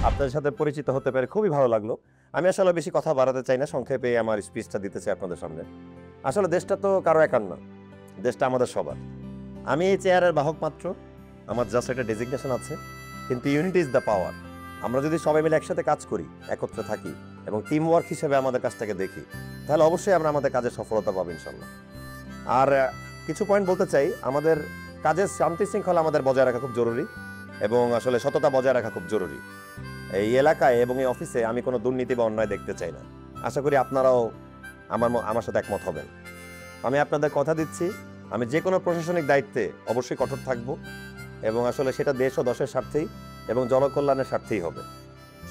আপনাদের সাথে পরিচিত হতে পেরে খুবই ভালো লাগলো। আমি আসলে বেশি কথা বাড়াতে চাই না, সংক্ষেপে আমার স্পিচটা দিতে চাই আপনাদের সামনে। আসলে দেশটা তো কারো একার না, দেশটা আমাদের সবার। আমি এই চেয়ারের বাহক মাত্র, আমার জাস্ট একটা ডেজিগনেশন আছে, কিন্তু ইউনিটি ইজ দ্য পাওয়ার। আমরা যদি সবাই মিলে একসাথে কাজ করি, একত্রে থাকি এবং টিম ওয়ার্ক হিসেবে আমাদের কাজটাকে দেখি, তাহলে অবশ্যই আমরা আমাদের কাজে সফলতা পাবো ইনশাল্লাহ। আর কিছু পয়েন্ট বলতে চাই, আমাদের কাজের শান্তি শৃঙ্খলা আমাদের বজায় রাখা খুব জরুরি এবং আসলে সততা বজায় রাখা খুব জরুরি। এই এলাকায় এবং এই অফিসে আমি কোনো দুর্নীতি বা অন্যায় দেখতে চাই না। আশা করি আপনারাও আমার সাথে একমত হবেন। আমি আপনাদের কথা দিচ্ছি, আমি যে কোনো প্রশাসনিক দায়িত্বে অবশ্যই কঠোর থাকব এবং আসলে সেটা দেশ ও দশের স্বার্থেই এবং জনকল্যাণের স্বার্থেই হবে।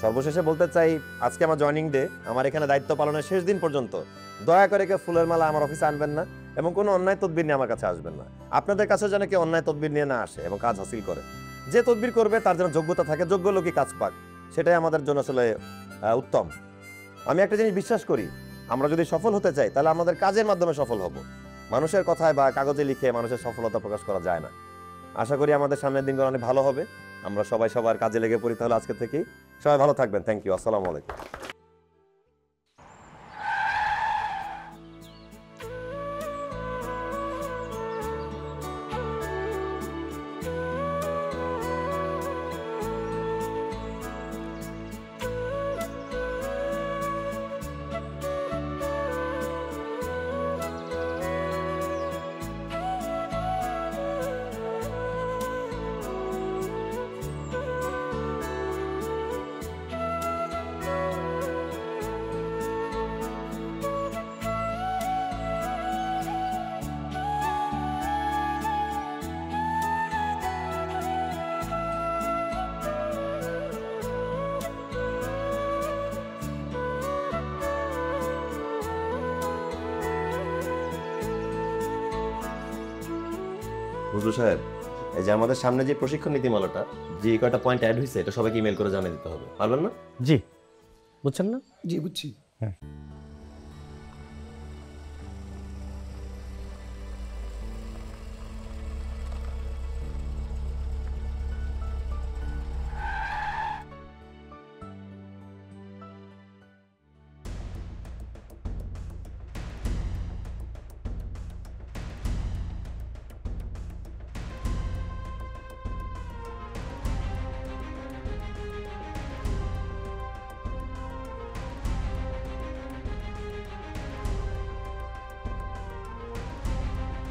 সর্বশেষে বলতে চাই, আজকে আমার জয়নিং ডে, আমার এখানে দায়িত্ব পালনের শেষ দিন পর্যন্ত দয়া করে কেউ ফুলের মালা আমার অফিসে আনবেন না এবং কোনো অন্যায় তদবির নিয়ে আমার কাছে আসবেন না। আপনাদের কাছে যেন কেউ অন্যায় তদবির নিয়ে না আসে এবং কাজ হাসিল করে। যে তদবির করবে তার যেন যোগ্যতা থাকে, যোগ্য লোকই কাজ পাক, সেটাই আমাদের জন্য আসলে উত্তম। আমি একটা জিনিস বিশ্বাস করি, আমরা যদি সফল হতে চাই তাহলে আমাদের কাজের মাধ্যমে সফল হব। মানুষের কথায় বা কাগজে লিখে মানুষের সফলতা প্রকাশ করা যায় না। আশা করি আমাদের সামনের দিনগুলো অনেক ভালো হবে। আমরা সবাই সবার কাজে লেগে পড়ি তাহলে আজকে থেকেই। সবাই ভালো থাকবেন। Thank you. আসসালামু আলাইকুম। হুজুর সাহেব, এই যে আমাদের সামনে যে প্রশিক্ষণ নীতিমালাটা, যে কয়টা পয়েন্ট অ্যাড হয়েছে, এটা সবাইকে ইমেল করে জানিয়ে দিতে হবে, পারবেন না? জি, বুঝছেন না? জি বুঝছি। হ্যাঁ।